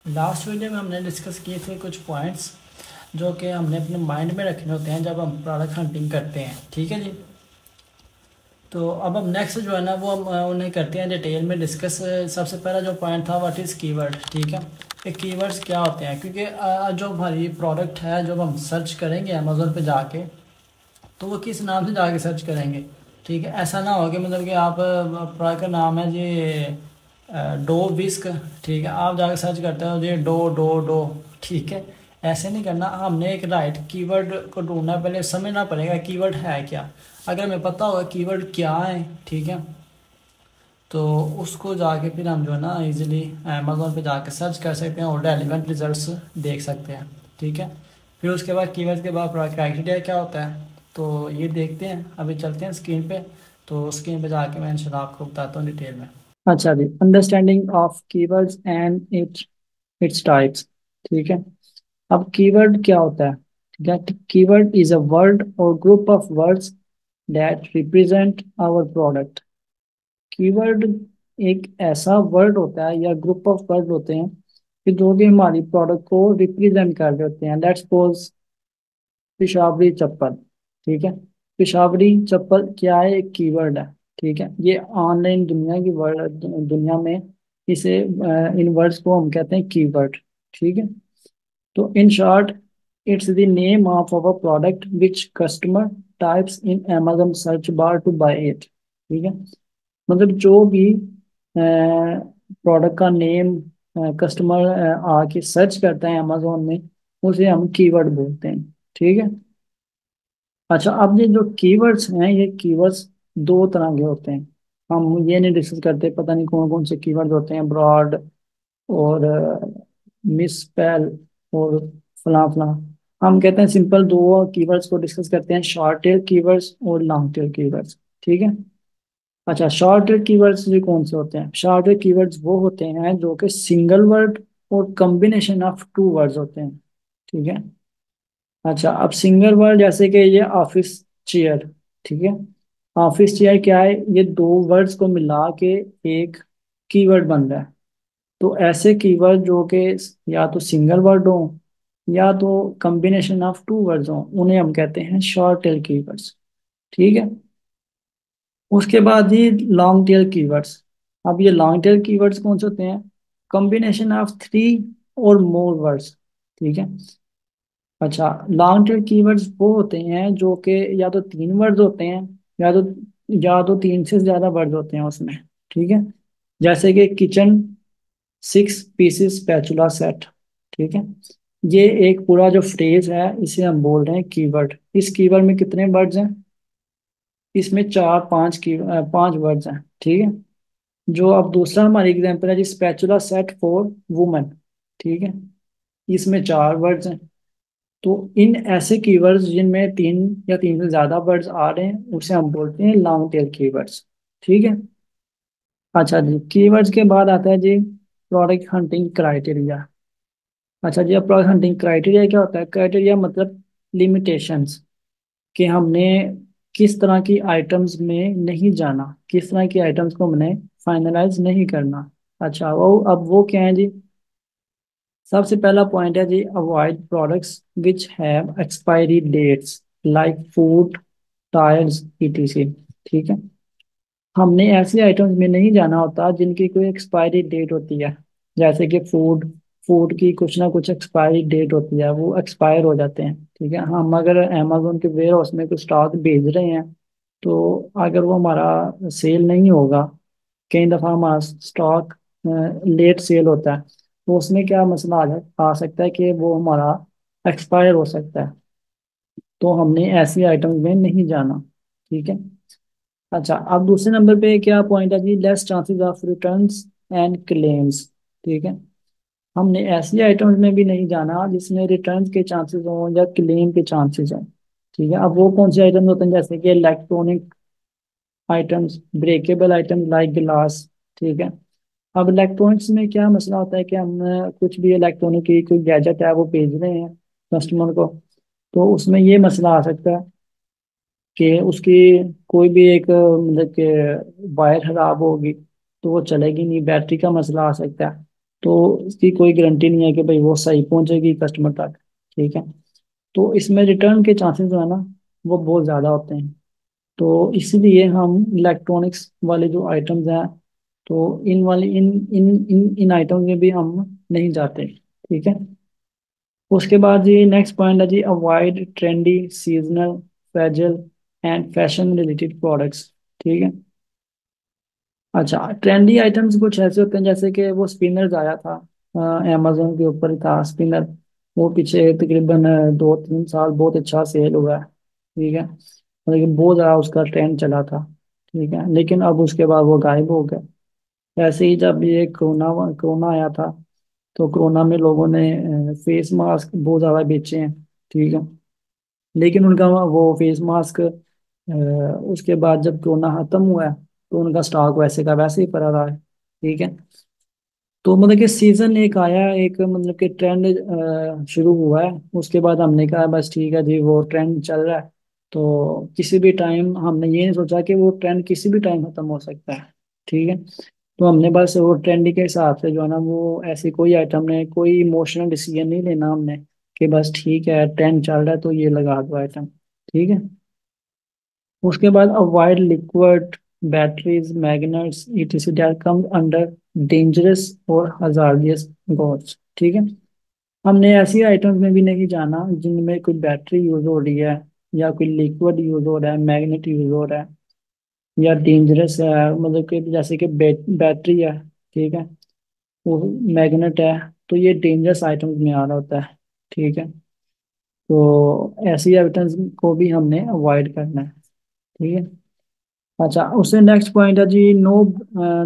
Last video में हमने discuss किए थे कुछ पॉइंट्स जो कि हमने अपने माइंड में रखने होते हैं जब हम प्रोडक्ट हंटिंग करते हैं। ठीक है जी। तो अब हम नेक्स्ट जो है ना वो हम उन्हें करते हैं डिटेल में डिस्कस। सबसे पहला जो पॉइंट था व्हाट इज़ कीवर्ड। ठीक है। ये कीवर्ड्स क्या होते हैं, क्योंकि जो हमारी प्रोडक्ट है जब हम सर्च करेंगे अमेज़ोन पे जाके तो वो किस नाम से जाके सर्च करेंगे। ठीक है। ऐसा ना हो कि मतलब कि आप प्रोडक्ट का नाम है जी डो विस्क। ठीक है, आप जाके सर्च करते हो जी डो डो डो। ठीक है। ऐसे नहीं करना, हमने एक राइट कीवर्ड को ढूंढना, पहले समझना पड़ेगा कीवर्ड है क्या। अगर हमें पता होगा कीवर्ड क्या है, ठीक है, तो उसको जाके फिर हम जो है ना इजीली अमेज़ोन पे जाके सर्च कर सकते हैं और रेलिवेंट रिजल्ट्स देख सकते हैं। ठीक है। फिर उसके बाद कीवर्ड के बाद क्राइटेरिया क्या होता है तो ये देखते हैं। अभी चलते हैं स्क्रीन पे, तो स्क्रीन पे जाके मैं इंशाल्लाह आपको बताता हूँ डिटेल में। अच्छा जी, understanding of keywords and its types. ठीक है। अब कीवर्ड क्या होता है। ठीक है। Keyword is a word or group of words that represent our product. Keyword एक ऐसा वर्ड होता है या ग्रुप ऑफ वर्ड होते हैं कि जो कि हमारी प्रोडक्ट को रिप्रेजेंट कर रहे होते हैं। लेट्स सपोज पेशावरी चप्पल। ठीक है। पेशावरी चप्पल क्या है, एक कीवर्ड है। ठीक है। ये ऑनलाइन दुनिया की वर्ड दुनिया में इसे इन वर्ड्स को हम कहते हैं कीवर्ड। ठीक है। तो in short it's the name of our product which customer types in Amazon search bar to buy it. ठीक है। मतलब जो भी प्रोडक्ट का नेम कस्टमर आके सर्च करता है अमेजोन में, उसे हम कीवर्ड बोलते हैं। ठीक है। अच्छा, अब ये जो कीवर्ड्स हैं ये कीवर्ड्स दो तरह के होते हैं। हम ये नहीं डिस्कस करते पता नहीं कौन कौन से कीवर्ड होते हैं, ब्रॉड और मिसस्पेल और फला फला। हम कहते हैं सिंपल दो कीवर्ड्स को डिस्कस करते हैं, शॉर्ट टेल कीवर्ड्स और लॉन्ग टेल कीवर्ड्स। ठीक है। अच्छा, शॉर्ट कीवर्ड्स भी कौन से होते हैं। शॉर्ट कीवर्ड्स वो होते हैं जो कि सिंगल वर्ड और कॉम्बिनेशन ऑफ टू वर्ड्स होते हैं। ठीक है। अच्छा, अब सिंगल वर्ड जैसे कि ये ऑफिस चेयर। ठीक है। ऑफिस चेयर क्या है, ये दो वर्ड्स को मिला के एक कीवर्ड बन रहा है। तो ऐसे कीवर्ड जो कि या तो सिंगल वर्ड हो या तो कॉम्बिनेशन ऑफ टू वर्ड्स हो, उन्हें हम कहते हैं शॉर्ट टेल कीवर्ड्स। ठीक है। उसके बाद ही लॉन्ग टेल कीवर्ड्स। अब ये लॉन्ग टेल कीवर्ड्स कौन से होते हैं, कॉम्बिनेशन ऑफ थ्री और मोर वर्ड्स। ठीक है। अच्छा, लॉन्ग टेल कीवर्ड्स वो होते हैं जो कि या तो तीन वर्ड्स होते हैं या तो तीन से ज्यादा वर्ड्स होते हैं उसमें। ठीक है। जैसे कि किचन 6 पीसेस स्पैचुला सेट। ठीक है। ये एक पूरा जो फ्रेज है इसे हम बोल रहे हैं कीवर्ड। इस कीवर्ड में कितने वर्ड्स हैं, इसमें चार पांच की पांच वर्ड्स हैं। ठीक है। जो अब दूसरा हमारी एग्जांपल है जी स्पैचुला सेट फॉर वुमेन। ठीक है। इसमें चार वर्ड्स हैं। तो इन ऐसे कीवर्ड्स जिनमें तीन या तीन से ज्यादा वर्ड्स आ रहे हैं उसे हम बोलते हैं लॉन्ग टेल कीवर्ड्स। ठीक है। अच्छा जी, कीवर्ड्स के बाद आता है जी प्रोडक्ट हंटिंग क्राइटेरिया। अच्छा जी, अब प्रोडक्ट हंटिंग क्राइटेरिया क्या होता है। क्राइटेरिया मतलब लिमिटेशंस, कि हमने किस तरह की आइटम्स में नहीं जाना, किस तरह की आइटम्स को हमने फाइनलाइज नहीं करना। अच्छा, वो अब वो क्या है जी। सबसे पहला पॉइंट है जी avoid products which have expiry dates like food, tyres, ETC. ठीक है। हमने ऐसे आइटम्स में नहीं जाना होता जिनकी कोई एक्सपायरी डेट होती है। जैसे कि फूड, फूड की कुछ ना कुछ एक्सपायरी डेट होती है, वो एक्सपायर हो जाते हैं। ठीक है। हम अगर अमेजोन के वेयर हाउस में कुछ स्टॉक भेज रहे हैं तो अगर वो हमारा सेल नहीं होगा, कई दफ़ा हमारा स्टॉक लेट सेल होता है, तो उसमें क्या मसला आ सकता है कि वो हमारा एक्सपायर हो सकता है। तो हमने ऐसी आइटम्स में नहीं जाना। ठीक है। अच्छा, अब दूसरे नंबर पे क्या पॉइंट है जी less chances of returns and claims. ठीक है। हमने ऐसी आइटम्स में भी नहीं जाना जिसमें रिटर्न के चांसेस हों या क्लेम के चांसेस हों। ठीक है। अब वो कौन से आइटम्स होते हैं, जैसे कि electronic items, breakable items like गिलास। ठीक है। अब इलेक्ट्रॉनिक्स में क्या मसला होता है कि हम कुछ भी इलेक्ट्रॉनिक की कोई गैजेट है वो भेज रहे हैं कस्टमर को, तो उसमें ये मसला आ सकता है कि उसकी कोई भी एक मतलब कि वायर खराब होगी तो वो चलेगी नहीं, बैटरी का मसला आ सकता है। तो इसकी कोई गारंटी नहीं है कि भाई वो सही पहुंचेगी कस्टमर तक। ठीक है। तो इसमें रिटर्न के चांसेस जो है ना वो बहुत ज़्यादा होते हैं। तो इसीलिए हम इलेक्ट्रॉनिक्स वाले जो आइटम्स हैं, तो इन वाले इन आइटम्स में भी हम नहीं जाते। ठीक है। उसके बाद जी नेक्स्ट पॉइंट है जी, avoid trendy, seasonal, fragile and fashion related products. ठीक है। अच्छा, ट्रेंडी आइटम्स कुछ ऐसे होते हैं जैसे कि वो स्पिनर्स आया था, अमेजोन के ऊपर ही था स्पिनर। वो पीछे तकरीबन 2-3 साल बहुत अच्छा सेल हुआ है। ठीक है, मतलब कि बहुत ज़्यादा उसका ट्रेंड चला था। ठीक है, लेकिन अब उसके बाद वो गायब हो गया। ऐसे ही जब ये कोरोना कोरोना आया था, तो कोरोना में लोगों ने फेस मास्क बहुत ज़्यादा बेचे हैं। ठीक है, लेकिन उनका वो फेस मास्क उसके बाद जब कोरोना खत्म हुआ है, तो उनका स्टॉक वैसे का वैसे ही पड़ा रहा है। ठीक है। तो मतलब कि सीजन एक आया, एक मतलब कि ट्रेंड शुरू हुआ है, उसके बाद हमने कहा बस ठीक है जी वो ट्रेंड चल रहा है। तो किसी भी टाइम हमने ये नहीं सोचा कि वो ट्रेंड किसी भी टाइम खत्म हो सकता है। ठीक है। तो हमने बस वो ट्रेंड के हिसाब से जो है ना, वो ऐसी कोई आइटम ने कोई इमोशनल डिसीजन नहीं लेना हमने कि बस ठीक है ट्रेंड चल रहा है तो ये लगा दो आइटम। ठीक है। उसके बाद avoid liquid, batteries, magnets etc that come under dangerous और हजार्डियस गॉड्स। ठीक है। हमने ऐसी आइटम्स में भी नहीं जाना जिनमें कोई बैटरी यूज हो रही है, या कोई लिक्विड यूज हो रहा है, मैग्नेट यूज हो रहा है, या डेंजरस है, मतलब कि जैसे कि बैटरी है। ठीक है, वो मैग्नेट है, तो ये डेंजरस आइटम्स में आ रहा होता है। ठीक है। तो ऐसी आइटम्स को भी हमने अवॉइड करना है। ठीक है। अच्छा, उससे नेक्स्ट पॉइंट है जी, no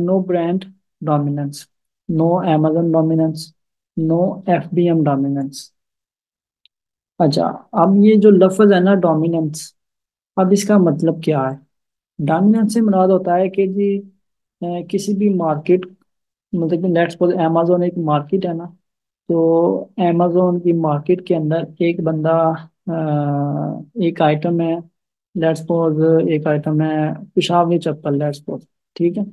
no brand dominance, no amazon dominance, no FBM dominance. अच्छा, अब ये जो लफ्ज है ना डोमिनेंस, अब इसका मतलब क्या है? डोमिनेंस से मुराद होता है कि जी किसी भी मार्केट, मतलब कि लेट्स सपोज amazon एक मार्केट है ना, तो amazon की मार्केट के अंदर एक बंदा एक आइटम है, लेट्स सपोज एक आइटम है पेशावरी चप्पल, लेट्स सपोज। ठीक है।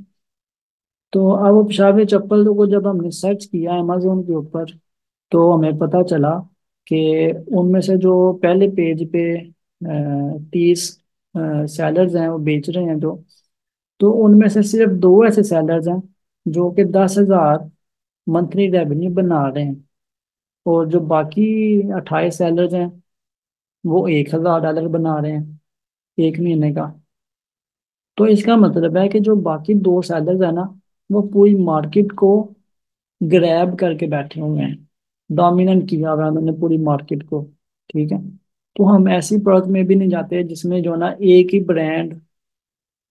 तो अब वो पेशावरी चप्पल को जब हमने सर्च किया अमेजोन के ऊपर, तो हमें पता चला कि उनमें से जो पहले पेज पे 30 सेलर्स हैं वो बेच रहे हैं, तो उनमें से सिर्फ दो ऐसे सेलर्स हैं जो कि 10,000 मंथली रेवेन्यू बना रहे हैं, और जो बाकी 28 सेलर्स हैं वो $1,000 बना रहे हैं एक महीने का। तो इसका मतलब है कि जो बाकी दो सेलर्स हैं ना, वो पूरी मार्केट को ग्रैब करके बैठे हुए हैं, डोमिनेट किया हुआ है उन्होंने पूरी मार्केट को। ठीक है। तो हम ऐसी प्रोडक्ट में भी नहीं जाते जिसमें जो है ना एक ही ब्रांड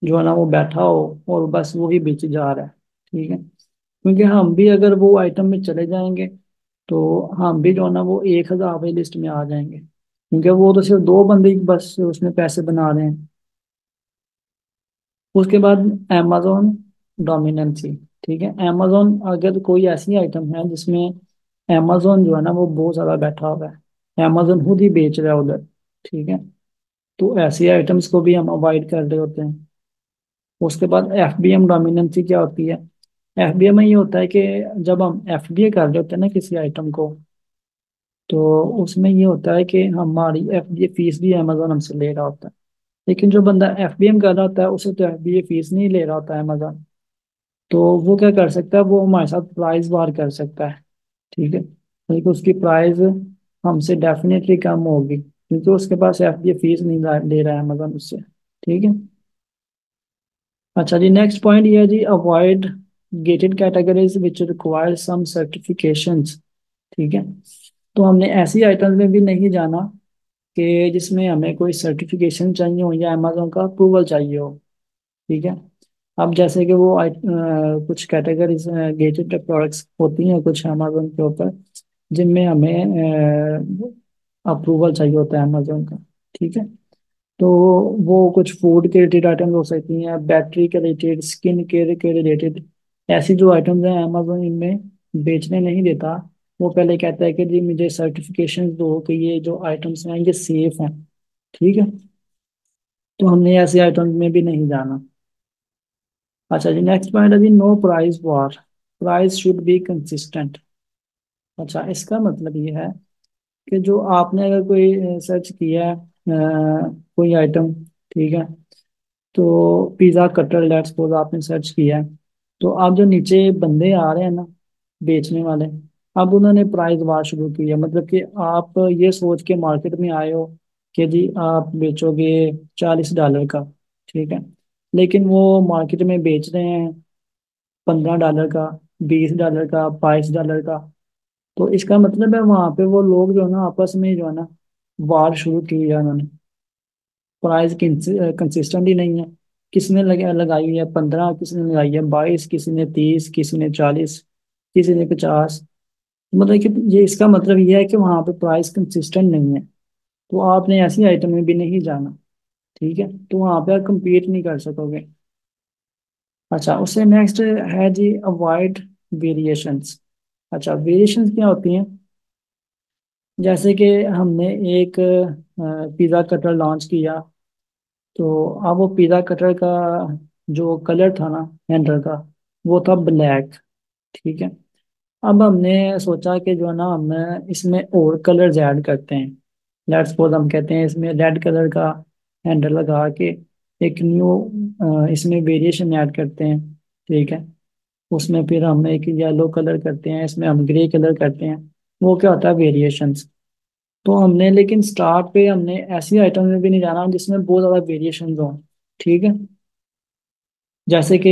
जो है ना वो बैठा हो और बस वो ही बेचे जा रहा है। ठीक है, क्योंकि हम भी अगर वो आइटम में चले जाएंगे, तो हम भी जो है ना वो 1,000 वाली लिस्ट में आ जाएंगे, क्योंकि वो तो सिर्फ दो बंदे ही बस उसमें पैसे बना रहे हैं। उसके बाद amazon डोमिनेंसी। ठीक है, amazon अगर कोई ऐसी आइटम है जिसमें amazon जो है ना वो बहुत ज़्यादा बैठा हुआ है, amazon खुद ही बेच रहा है उधर। ठीक है, तो ऐसी आइटम्स को भी हम अवॉइड कर रहे होते हैं। उसके बाद FBM डोमिनेंसी क्या होती है? FBM में ये होता है कि जब हम FBA कर रहे होते हैं ना किसी आइटम को, तो उसमें ये होता है कि हमारी FBA फीस भी अमेजोन हमसे ले रहा होता है। लेकिन जो बंदा FBM कर रहा होता है उसे तो FBA फीस नहीं ले रहा होता है अमेजोन, तो वो क्या कर सकता है, वो हमारे साथ प्राइस बार कर सकता है। ठीक है, लेकिन उसकी प्राइस हमसे डेफिनेटली कम होगी, क्योंकि उसके पास FBA फीस नहीं ले रहा है अमेजोन उससे। ठीक है। अच्छा जी, नेक्स्ट पॉइंट ये है जी, avoid gated categories which require some certifications. ठीक है, तो हमने ऐसी आइटम्स में भी नहीं जाना कि जिसमें हमें कोई सर्टिफिकेशन चाहिए हो या अमेजोन का अप्रूवल चाहिए हो। ठीक है। अब जैसे कि वो कुछ कैटेगरीज गेटेड प्रोडक्ट्स होती हैं कुछ अमेजोन के ऊपर, जिनमें हमें अप्रूवल चाहिए होता है अमेजोन का। ठीक है। तो वो कुछ फूड के रिलेटेड आइटम्स हो सकती हैं, बैटरी के रिलेटेड, स्किन केयर के रिलेटेड। ऐसी जो आइटम्स हैं अमेजोन इनमें बेचने नहीं देता। वो पहले कहता है कि जी मुझे सर्टिफिकेशन दो कि ये जो आइटम्स हैं ये सेफ हैं। ठीक है, तो हमने ऐसे आइटम्स में भी नहीं जाना। अच्छा जी, नेक्स्ट पॉइंट है जी, no price war. Price should be consistent. अच्छा, इसका मतलब ये है कि जो आपने अगर कोई सर्च किया है कोई आइटम, ठीक है, तो पिज़्ज़ा कटर लेट्स सपोज आपने सर्च किया है, तो आप जो नीचे बंदे आ रहे हैं ना, बेचने वाले, अब उन्होंने प्राइस बात शुरू की है, मतलब कि आप ये सोच के मार्केट में आए हो कि जी आप बेचोगे $40 का, ठीक है, लेकिन वो मार्केट में बेच रहे हैं $15 का, $20 का, $22 का। तो इसका मतलब है वहां पे वो लोग जो है ना आपस में जो है ना वार शुरू की है उन्होंने। प्राइस कंसिस्टेंट ही नहीं है। किसने लगाई है 15, किसी ने लगाई है 22, किसी ने 30, किसी ने 40, किसी ने 50। मतलब कि ये इसका मतलब ये है कि वहां पे प्राइस कंसिस्टेंट नहीं है। तो आपने ऐसी आइटम में भी नहीं जाना, ठीक है, तो वहां पे आप compete नहीं कर सकोगे। अच्छा, उससे नेक्स्ट है जी अवॉइड वेरिएशंस। अच्छा, वेरिएशंस क्या होती हैं? जैसे कि हमने एक पिज़्ज़ा कटर लॉन्च किया, तो अब वो पिज़्ज़ा कटर का जो कलर था ना हैंडल का, वो था ब्लैक, ठीक है। अब हमने सोचा कि जो है ना हम इसमें और कलर्स ऐड करते हैं। लेट्स सपोज हम कहते हैं इसमें रेड कलर का हैंडल लगा के एक न्यू इसमें वेरिएशन ऐड करते हैं, ठीक है। उसमें फिर हम एक येलो कलर करते हैं, इसमें हम ग्रे कलर करते हैं। वो क्या होता है, वेरिएशंस। तो हमने लेकिन स्टार्ट पे हमने ऐसी आइटम में भी नहीं जाना जिसमें बहुत ज़्यादा वेरिएशंस हों, ठीक है। जैसे कि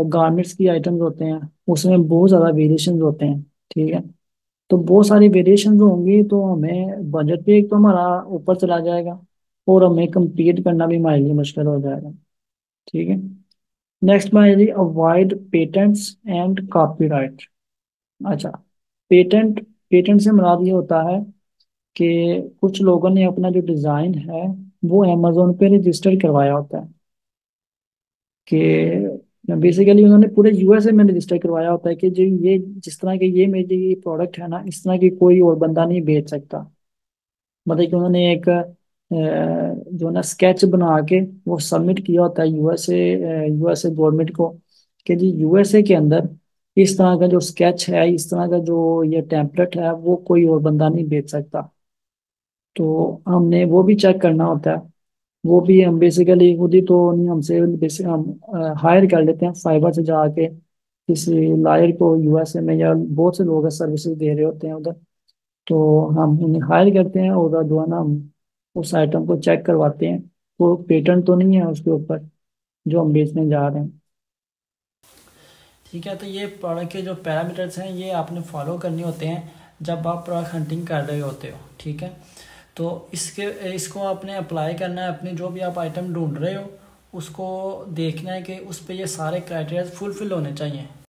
गारमेंट्स की आइटम्स होते हैं, उसमें बहुत ज़्यादा वेरिएशंस होते हैं, ठीक है। तो बहुत सारी वेरिएशंस होंगी तो हमें बजट भी एक तो हमारा ऊपर चला जाएगा, और हमें compete करना भी हमारे लिए मुश्किल हो जाएगा, ठीक है। नेक्स्ट में यदि अवॉइड पेटेंट्स एंड कॉपीराइट। अच्छा, पेटेंट, पेटेंट से मुराद ये होता है कि कुछ लोगों ने अपना जो डिज़ाइन है वो अमेजोन पे रजिस्टर करवाया होता है, कि बेसिकली उन्होंने पूरे यूएसए में रजिस्टर करवाया होता है कि जो ये जिस तरह के ये मेरी प्रोडक्ट है ना, इस तरह की कोई और बंदा नहीं बेच सकता। मतलब कि उन्होंने एक जो ना स्केच बना के वो सबमिट किया होता है यूएसए गवर्नमेंट को, कि जी यूएसए के अंदर इस तरह का जो स्केच है, इस तरह का जो ये टेम्पलेट है, वो कोई और बंदा नहीं बेच सकता। तो हमने वो भी चेक करना होता है। वो भी हम बेसिकली खुद ही तो नहीं, हमसे बेसिक हम हायर कर लेते हैं फाइबर से जाके किसी लायर को यूएसए में, या बहुत से लोग सर्विसेज दे रहे होते हैं उधर। तो हम उन्हें हायर करते हैं, और उधर जो है ना हम उस आइटम को चेक करवाते हैं, तो पेटेंट तो नहीं है उसके ऊपर जो हम बेचने जा रहे हैं। ठीक है, तो ये प्रोडक्ट के जो पैरामीटर्स हैं ये आपने फॉलो करने होते हैं जब आप प्रोडक्ट हंटिंग कर रहे होते हो, ठीक है। तो इसके इसको आपने अप्लाई करना है अपनी जो भी आप आइटम ढूंढ रहे हो, उसको देखना है कि उस पे ये सारे क्राइटेरिया फुलफिल होने चाहिए।